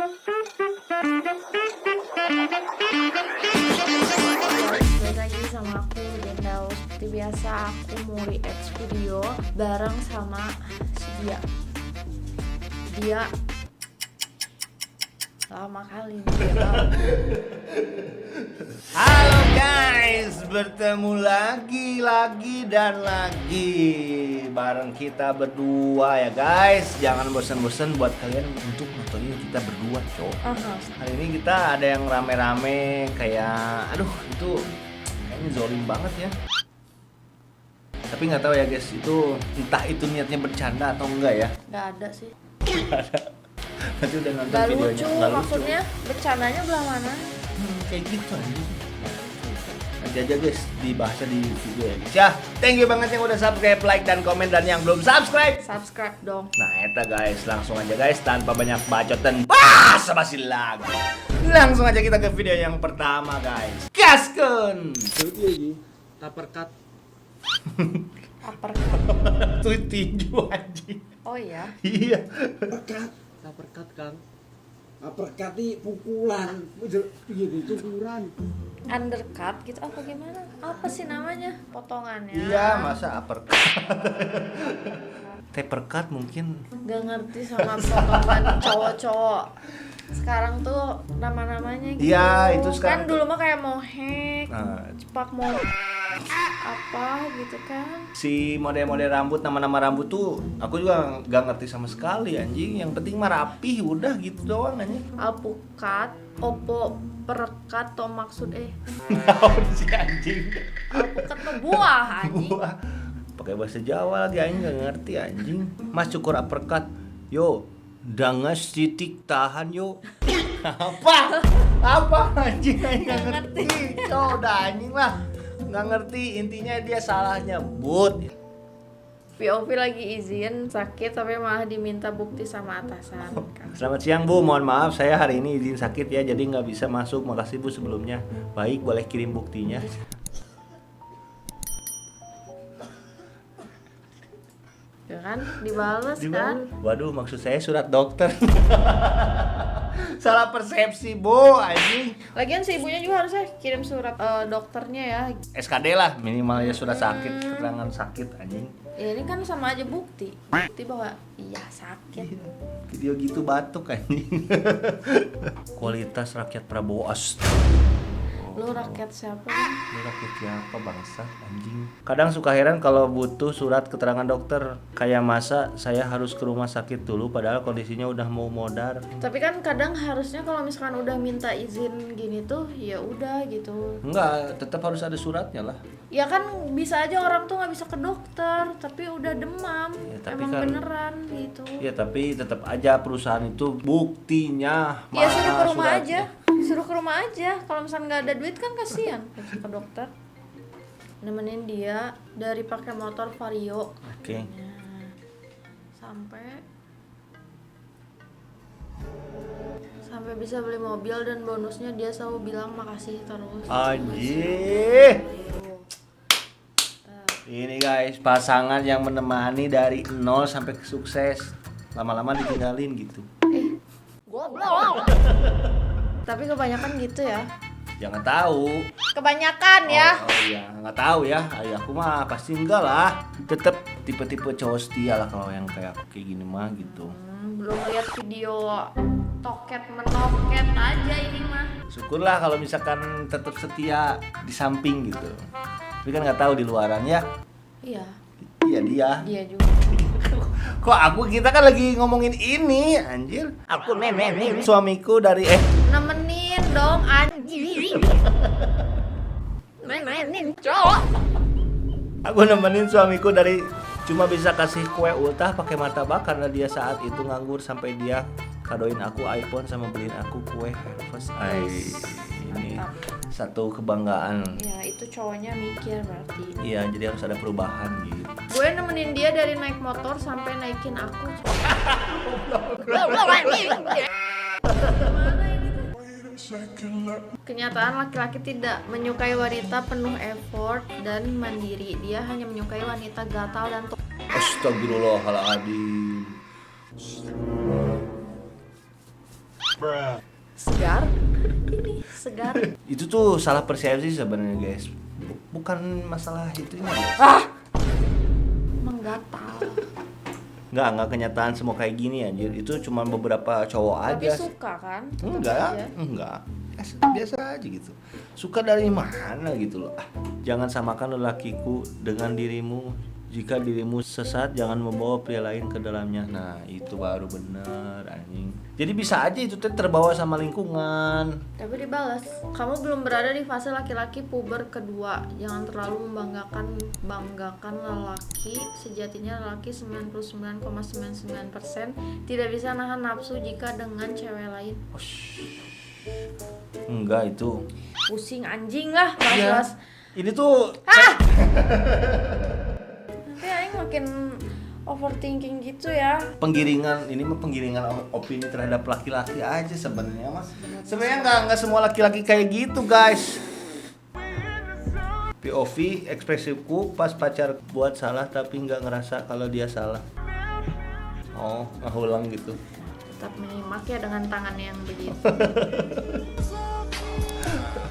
Balik lagi sama aku Dendau. Seperti biasa aku mau react video bareng sama si Dia lama kali dia. Halo guys, bertemu lagi dan lagi bareng kita berdua ya guys. Jangan bosan-bosan buat kalian untuk nontonin kita berdua cowok. Hari ini kita ada yang rame-rame kayak, aduh itu kayaknya zolim banget ya. Tapi nggak tahu ya guys, itu entah itu niatnya bercanda atau enggak ya. Nggak ada sih. Nanti udah nonton Nggak videonya. lucu, Nggak lucu. maksudnya bercandanya belah mana? Kayak gitu aja. Nanti aja guys dibahasnya di video ya guys ya. Thank you banget yang udah subscribe, like, dan komen. Dan yang belum subscribe, Subscribe dong. nah eta guys, langsung aja guys tanpa banyak bacot dan basa-basi lagi. Langsung aja kita ke video yang pertama guys. Gaskeun. Itu lagi taperkat. Uppercut. Tuh tinju anjing. Oh iya. Iya. Taperkat Kang. Uppercut ini pukulan. Begini cukuran. Undercut gitu apa gimana? Apa sih namanya? Potongannya. Iya, masa uppercut. Tapercut mungkin. Gak ngerti sama potongan cowok-cowok sekarang tuh nama-namanya gitu. Iya, itu sekarang kan dulu mah kayak mohek, Nah, cepak mau apa gitu kan. si model-model rambut, nama-nama rambut tuh aku juga nggak ngerti sama sekali anjing. Yang penting mah rapih udah gitu doang anjing. Alpukat, opo perekat to maksud Naon si anjing. alpukat mah buah anjing. Gua pakai bahasa Jawa lagi anjing nggak ngerti anjing. Mas cukur uppercut. Yo, dangas titik tahan yo. Apa anjing nggak ngerti. Oh, udah anjing lah. Nggak ngerti, intinya dia salahnya but. POV lagi izin sakit tapi malah diminta bukti sama atasan kan. Selamat siang Bu, mohon maaf saya hari ini izin sakit ya, jadi nggak bisa masuk. Makasih Bu sebelumnya. Baik, boleh kirim buktinya. Ya kan dibales kan. Waduh, maksud saya surat dokter. Salah persepsi Bu, anjing. Lagian si ibunya juga harusnya kirim surat dokternya ya. SKD lah, minimal ya sudah sakit, keterangan sakit anjing. Ya ini kan sama aja bukti bahwa iya sakit. Video gitu batuk anjing. Kualitas rakyat Prabowo Lu rakyat siapa? Lu rakyat siapa bangsa anjing. Kadang suka heran kalau butuh surat keterangan dokter. Kayak masa saya harus ke rumah sakit dulu padahal kondisinya udah mau modar. Tapi kan kadang harusnya kalau misalkan udah minta izin gini tuh ya udah gitu. Enggak, tetap harus ada suratnya lah. Ya kan bisa aja orang tuh nggak bisa ke dokter tapi udah demam. Ya, tapi emang kan- beneran gitu. Ya tapi tetap aja perusahaan itu buktinya. Ya mana suruh ke rumah suratnya. aja. Suruh ke rumah aja. Kalau misalkan nggak ada duit kan kasihan ke dokter. Nemenin dia dari pakai motor Vario. Oke. Sampai bisa beli mobil dan bonusnya dia selalu bilang makasih terus. Anjir. Ini guys, pasangan yang menemani dari nol sampai ke sukses. Lama-lama ditinggalin gitu. Goblok. Tapi kebanyakan gitu ya. Jangan tahu. Kebanyakan ya. Oh iya, nggak tahu ya. Ayah aku mah pasti enggak lah. Tetep tipe-tipe cowok setia lah kalau yang kayak aku kayak gini mah gitu. Belum lihat video toket menoket aja ini mah. Syukurlah kalau misalkan tetap setia di samping gitu. Tapi kan nggak tahu di luaran ya. Iya, Iya dia. dia juga. Kok kita kan lagi ngomongin ini anjir. Aku nenek suamiku dari Nemenin dong anjing. Nemenin cowok. Aku nemenin suamiku dari cuma bisa kasih kue ultah pakai martabak karena dia saat itu nganggur sampai dia kadoin aku iPhone sama beliin aku kue Hershey's. Ini satu kebanggaan. Ya itu cowoknya mikir berarti. Iya, jadi harus ada perubahan gitu. Gue nemenin dia dari naik motor sampai naikin aku. Kenyataan laki-laki tidak menyukai wanita penuh effort dan mandiri. Dia hanya menyukai wanita gatal dan Astagfirullahaladzim. Segar. Ini segar. Itu tuh salah persepsi sebenarnya guys. Bukan masalah itunya guys. Menggatal. Nggak kenyataan semua kayak gini anjir. Itu cuma beberapa cowok Tapi aja. suka kan? Tetap Enggak, aja. enggak. Biasa aja gitu. Suka dari mana gitu loh. Jangan samakan lelakiku dengan dirimu. Jika dirimu sesat, jangan membawa pria lain ke dalamnya. Nah, itu baru bener anjing. Jadi bisa aja itu tuh terbawa sama lingkungan. Tapi dibalas, kamu belum berada di fase laki-laki puber kedua. Jangan terlalu banggakan lelaki. Sejatinya lelaki 99,99% tidak bisa nahan nafsu jika dengan cewek lain. Enggak itu. Pusing anjing lah, Iya. bahas. Ini tuh Nanti aing makin overthinking gitu ya. penggiringan, ini mah penggiringan opini terhadap laki-laki aja sebenarnya mas. Sebenarnya nggak semua laki-laki kayak gitu guys. POV ekspresifku pas pacar buat salah tapi nggak ngerasa kalau dia salah. Oh, ngulang gitu. Tetap menyimak ya dengan tangannya yang begitu.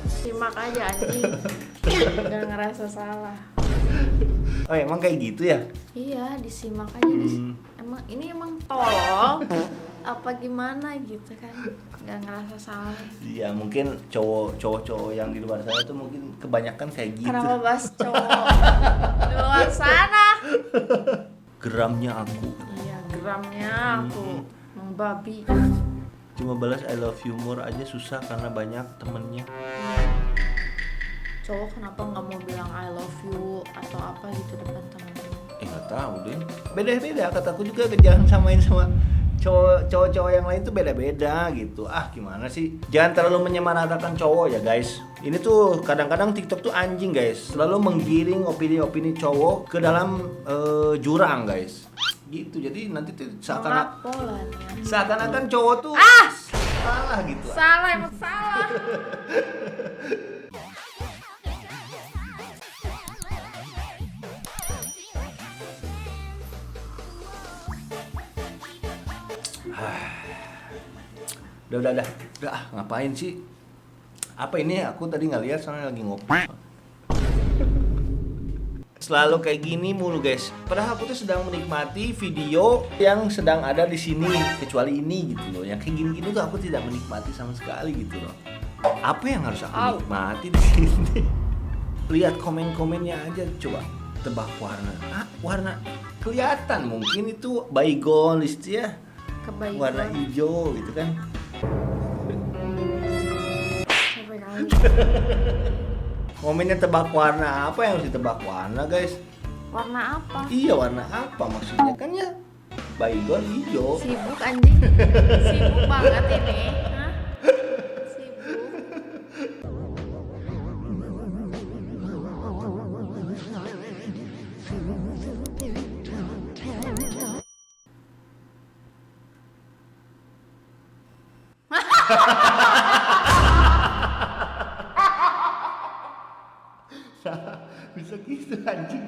Simak aja anjing. Gak ngerasa salah. Oh emang kayak gitu ya? Iya, disimak aja. Emang ini emang tolol apa gimana gitu kan? Gak ngerasa salah. Iya mungkin cowok-cowok yang di luar sana tuh mungkin kebanyakan kayak gitu. Kenapa bahas cowok di luar sana? Geramnya aku. Iya, geramnya aku babi. Cuma balas I love you more aja susah karena banyak temennya. Cowok kenapa nggak mau bilang I love you atau apa gitu depan teman-teman? Nggak tahu deh. Beda-beda kataku juga, jangan samain sama cowok-cowok yang lain tuh beda-beda gitu. Gimana sih? Jangan terlalu menyamaratakan cowok ya guys. Ini tuh kadang-kadang TikTok tuh anjing guys. Selalu menggiring opini-opini cowok ke dalam jurang guys. Gitu. Jadi nanti tuh seakan-akan cowok tuh salah gitu. Salah, emang salah. Udah ngapain sih? Apa ini? Aku tadi nggak lihat soalnya lagi ngopi. Selalu kayak gini mulu guys. Padahal aku tuh sedang menikmati video yang sedang ada di sini, kecuali ini gitu loh. Yang kayak gini-gini tuh aku tidak menikmati sama sekali gitu loh. Apa yang harus aku nikmati di sini? Lihat komen-komennya aja, coba tebak warna. Warna kelihatan mungkin itu baygon list ya. Kebaikan. Warna hijau gitu kan. Sampai kali. Komennya tebak warna apa yang harus ditebak warna guys? Warna apa? Iya warna apa maksudnya kan ya? Baygon hijau. Sibuk anjing. Sibuk banget ini. Hah? Sibuk. Bisa gitu anjing.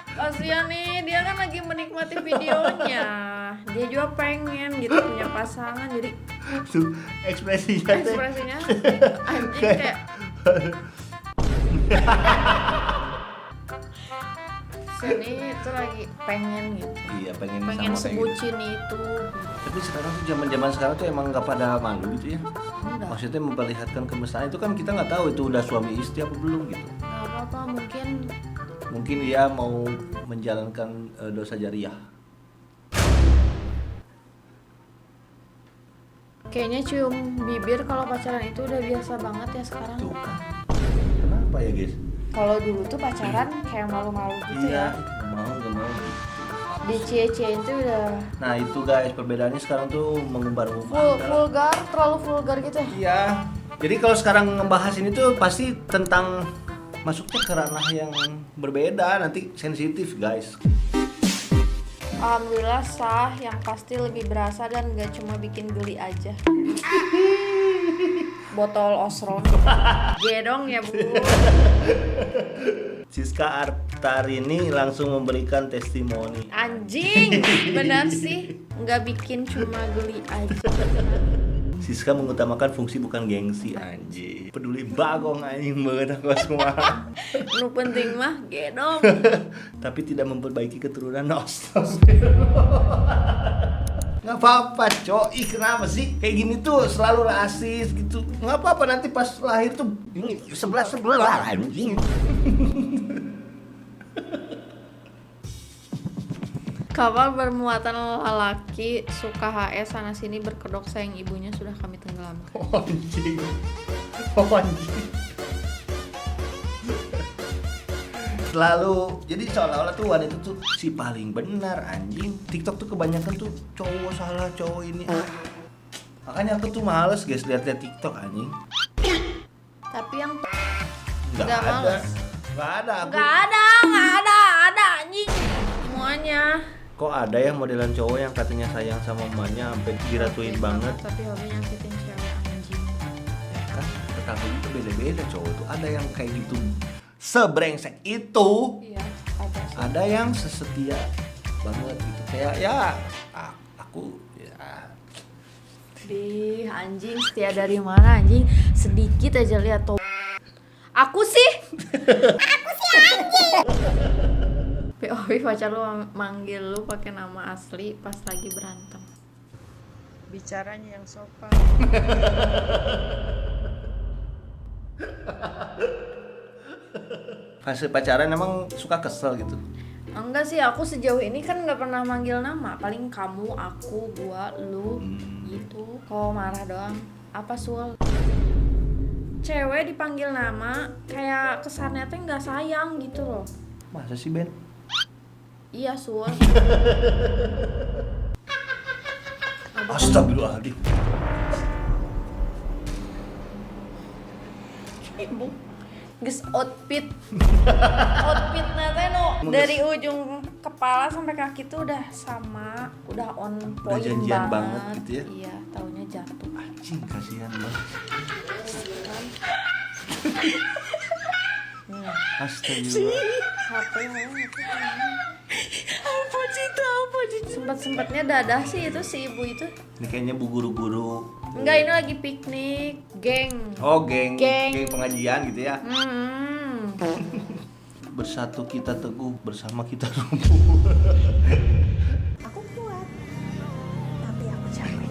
Kasian nih, dia kan lagi menikmati videonya. Dia juga pengen gitu punya pasangan, jadi Tuh ekspresinya teh. ekspresinya anjing kayak sini itu lagi pengen gitu. Iya pengen Pengen sama kayak gitu. sebucin itu. Tapi sekarang tuh zaman sekarang tuh emang nggak pada malu gitu ya. Enggak. Maksudnya memperlihatkan kemesraan itu kan kita nggak tahu itu udah suami istri apa belum gitu. Gak apa-apa, Mungkin dia mau menjalankan dosa jariah. kayaknya cium bibir kalau pacaran itu udah biasa banget ya sekarang. Tuh kan. Kenapa ya guys? Kalau dulu tuh pacaran kayak malu-malu gitu Iya, ya. nggak mau gitu. Dicie-ciein tuh udah Nah itu guys perbedaannya sekarang tuh mengumbar-ngumbar. vulgar, terlalu vulgar gitu. Iya. Jadi kalau sekarang ngebahas ini tuh pasti tentang masuknya ke ranah yang berbeda, nanti sensitif guys. Alhamdulillah sah, yang pasti lebih berasa dan gak cuma bikin geli aja. Botol osron. Gedong ya bu. Siska Artarini langsung memberikan testimoni. Anjing, benar sih. Nggak bikin cuma geli aja. Siska mengutamakan fungsi bukan gengsi anjing. Peduli bagong anjing banget aku semua. Nu penting mah gedong. Tapi tidak memperbaiki keturunan nostos. Nggak apa-apa cok, kenapa sih kayak gini tuh selalu rasis gitu. Nggak apa-apa nanti pas lahir tuh ini sebelah anjing. Kapal bermuatan lelaki suka HS sana sini berkedok sayang ibunya sudah kami tenggelamkan. Anjing. Selalu jadi seolah-olah tuh wanita tuh si paling benar anjing. TikTok tuh kebanyakan tuh cowok salah, cowok ini. Makanya aku tuh males guys lihat-lihat TikTok anjing. Tapi yang Nggak Nggak ada. males. Nggak ada. Aku. nggak ada anjing semuanya. Kok ada yang modelan cowok yang katanya sayang sama emaknya sampai diratuin banget. Tapi hobi nyakitin cewek anjing. Ya kan, tetapi itu beda-beda cowok tuh. Ada yang kayak gitu sebrengsek itu. Iya, ada sih. Ada yang sesetia banget gitu. Kayak ya aku ya Di anjing setia dari mana anjing? Sedikit aja lihat tuh. Aku sih anjing. POV pacar lu manggil lu pakai nama asli pas lagi berantem. Bicaranya yang sopan. fase pacaran emang suka kesel gitu. Enggak sih, aku sejauh ini kan nggak pernah manggil nama. Paling kamu, aku, gua, lu, gitu. Kalau marah doang. Apa Sul? Cewek dipanggil nama kayak kesannya tuh nggak sayang gitu loh. Masa sih Ben? Iya Sul. Astagfirullahaladzim. Ibu. Geus outfit. Outfitnya teh no dari ujung kepala sampai kaki tuh udah sama, udah on point janjian banget. banget gitu ya? Iya, taunya jatuh. Anjing kasihan banget. Astagfirullah. HP Sempet-sempetnya dadah sih itu si ibu itu. Ini kayaknya bu guru-guru. Enggak, ini lagi piknik, geng. Oh geng Geng. pengajian gitu ya. Bersatu kita teguh, bersama kita lumpuh. Aku kuat, tapi aku capek.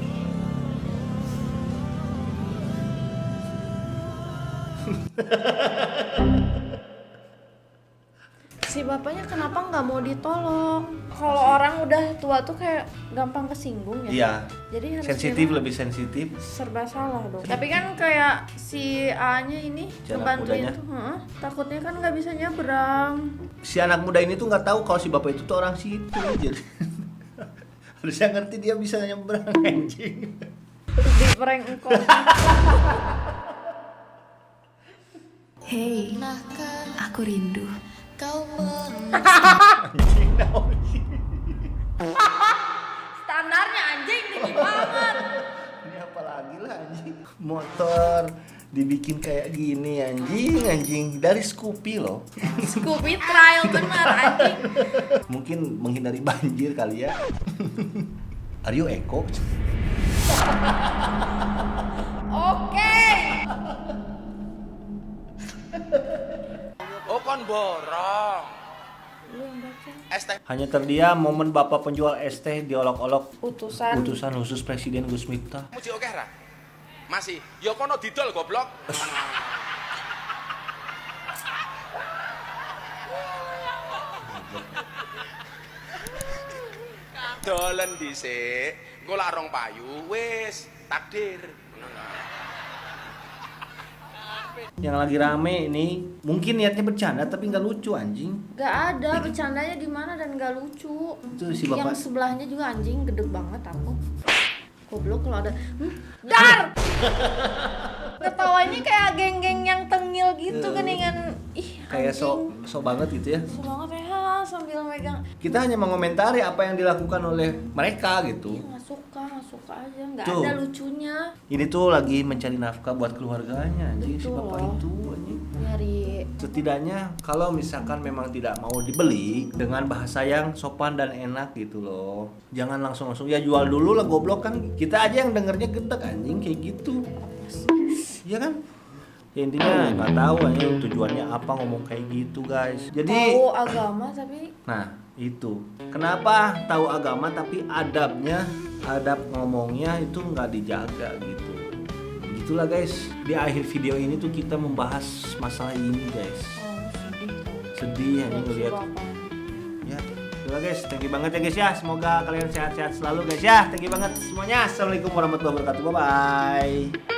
Si bapaknya kenapa nggak mau ditolong? Kalau orang udah tua tuh kayak gampang kesinggung ya. Iya. Jadi harus Sensitif, gimana? lebih sensitif. Serba salah dong. Tapi kan kayak si A-nya ini Si anak ngebantuin mudanya. tuh, takutnya kan nggak bisa nyebrang. Si anak muda ini tuh nggak tahu kalau si bapak itu tuh orang situ, jadi harusnya ngerti dia bisa nyebrang anjing. Di prank engkau. Hei, aku rindu. Anjing naon sih? Standarnya anjing tinggi banget. Ini apa lagi lah anjing? Motor dibikin kayak gini anjing dari Scoopy loh. Scoopy trial bener anjing. Mungkin menghindari banjir kali ya. Aryo Eko. Oke. Oh kon borong. Es teh Hanya terdiam momen bapak penjual es teh diolok-olok Utusan. utusan khusus Presiden Gus Miftah. muji oke ra? Masih. Ya kono didol goblok. Dolen dhisik, engko lak rong payu wis takdir. Yang lagi rame ini mungkin niatnya bercanda tapi nggak lucu anjing. Gak ada bercandanya di mana dan gak lucu. Itu si bapak. Yang sebelahnya juga anjing gede banget aku. Goblok kalau ada. Dar. Ketawanya kayak geng-geng yang tengil gitu geningan. Ih, Kayak anjing. so banget gitu ya. So banget ya sambil megang. Kita hanya mengomentari apa yang dilakukan oleh mereka gitu. Nggak suka nggak suka aja, nggak Tuh. ada lucunya. Ini tuh lagi mencari nafkah buat keluarganya anjing si Betul bapak loh. itu anjing. Nyari Setidaknya kalau misalkan memang tidak mau dibeli dengan bahasa yang sopan dan enak gitu loh. Jangan langsung ya jual dulu lah goblok kan. Kita aja yang dengernya gedek anjing kayak gitu. Iya kan? Ya intinya nggak tahu anjing tujuannya apa ngomong kayak gitu guys. Jadi tahu agama tapi nah itu kenapa tahu agama tapi adab ngomongnya itu nggak dijaga gitu. Gitulah guys, di akhir video ini tuh kita membahas masalah ini guys. sedih tau. Sedih hanya Nggak ngeliat. suruh apa. Ya, itulah guys, thank you banget ya guys ya. Semoga kalian sehat-sehat selalu guys ya. Thank you banget semuanya. Assalamualaikum warahmatullahi wabarakatuh. Bye bye.